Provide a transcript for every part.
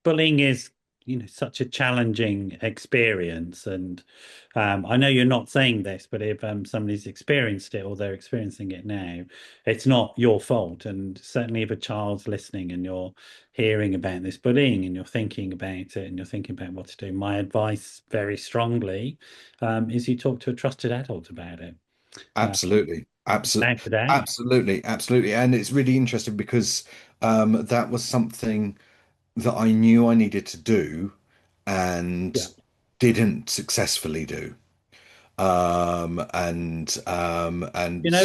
bullying is, such a challenging experience. And I know you're not saying this, but if somebody's experienced it or they're experiencing it now, it's not your fault. And certainly if a child's listening and you're hearing about this bullying and you're thinking about it and you're thinking about what to do, my advice very strongly is you talk to a trusted adult about it. Uh, Absolutely. Absolutely. now today. Absolutely. Absolutely. And it's really interesting because that was something that I knew I needed to do and Yeah. didn't successfully do. You know And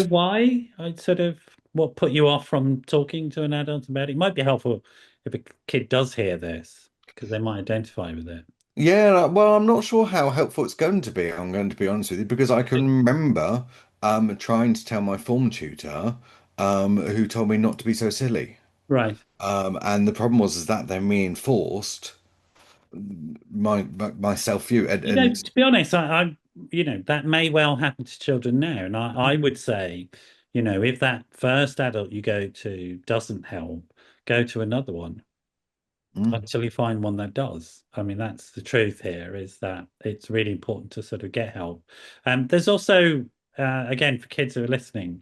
why I sort of what put you off from talking to an adult about it? It might be helpful if a kid does hear this because they might identify with it. yeah, well, I'm not sure how helpful it's going to be. I'm going to be honest with you because I can remember trying to tell my form tutor who told me not to be so silly. Right. And the problem was is that then reinforced my self-view and To be honest, that may well happen to children now. And I would say, if that first adult you go to doesn't help, go to another one mm, until you find one that does. I mean, that's the truth here, is that it's really important to sort of get help. There's also, again, for kids who are listening,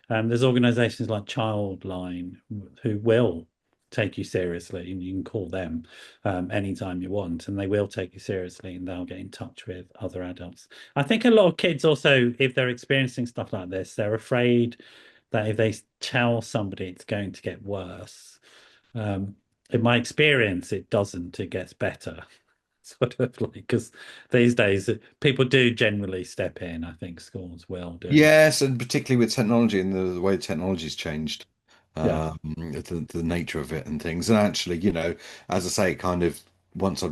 there's organizations like Childline who will take you seriously, and you can call them anytime you want, and they will take you seriously, and they'll get in touch with other adults. I think a lot of kids also, if they're experiencing stuff like this, they're afraid that if they tell somebody it's going to get worse. Um, in my experience, it doesn't. It gets better, sort of like because these days people do generally step in. I think schools will do. yes, and particularly with technology and the way technology's changed, Yeah, the nature of it and things. And actually, as I say, kind of once I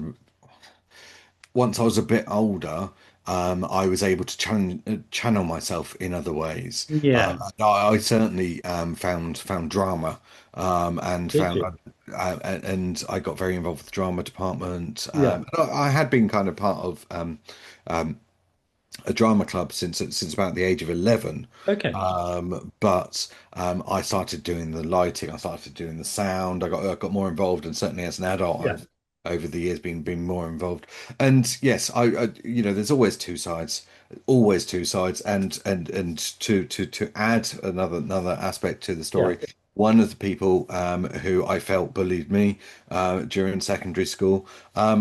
once I was a bit older, I was able to channel myself in other ways. yeah. I certainly found drama and Did found you? and I got very involved with the drama department. Yeah. I had been kind of part of a drama club since about the age of 11. Okay. But I started doing the lighting, I started doing the sound. I got more involved, and certainly as an adult, Yeah. I've over the years been more involved. And yes, there's always two sides, and to add another aspect to the Yeah. story. One of the people who I felt bullied me during secondary school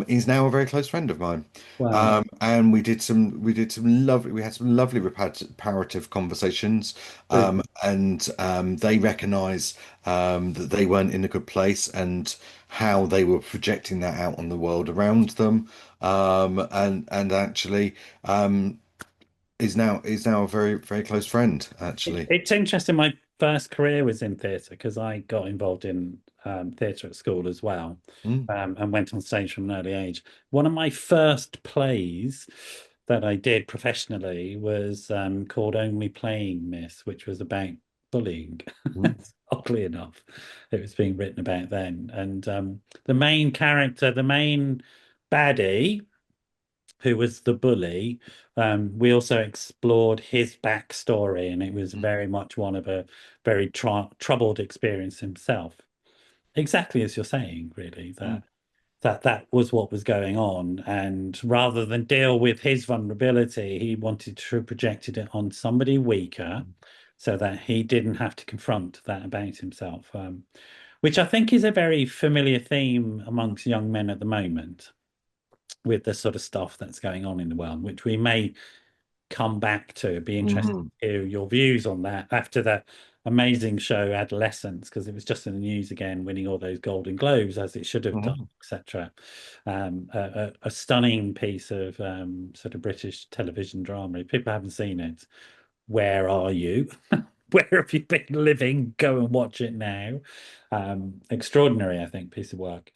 is now a very close friend of mine. Wow. And we had some lovely reparative conversations. Brilliant. And they recognize that they weren't in a good place and how they were projecting that out on the world around them. And actually is now a very, very close friend, actually. It's interesting. My first career was in theatre because I got involved in theatre at school as well, Mm, and went on stage from an early age. One of my first plays that I did professionally was called Only Playing Miss, which was about bullying. mm, Oddly enough, it was being written about then. And the main character, the main baddie, who was the bully, we also explored his backstory, and it was mm, very much one of a very troubled experience himself. Exactly as you're saying, really, mm, that was what was going on, and rather than deal with his vulnerability, he wanted to project it on somebody weaker, so that he didn't have to confront that about himself. Which I think is a very familiar theme amongst young men at the moment with the sort of stuff that's going on in the world, which we may come back to. Be interested mm, to hear your views on that after that amazing show Adolescence, because it was just in the news again, winning all those Golden Globes as it should have done, mm. etc. A stunning piece of sort of British television drama. If people haven't seen it, where are you? Where have you been living? Go and watch it now. Extraordinary, I think, piece of work.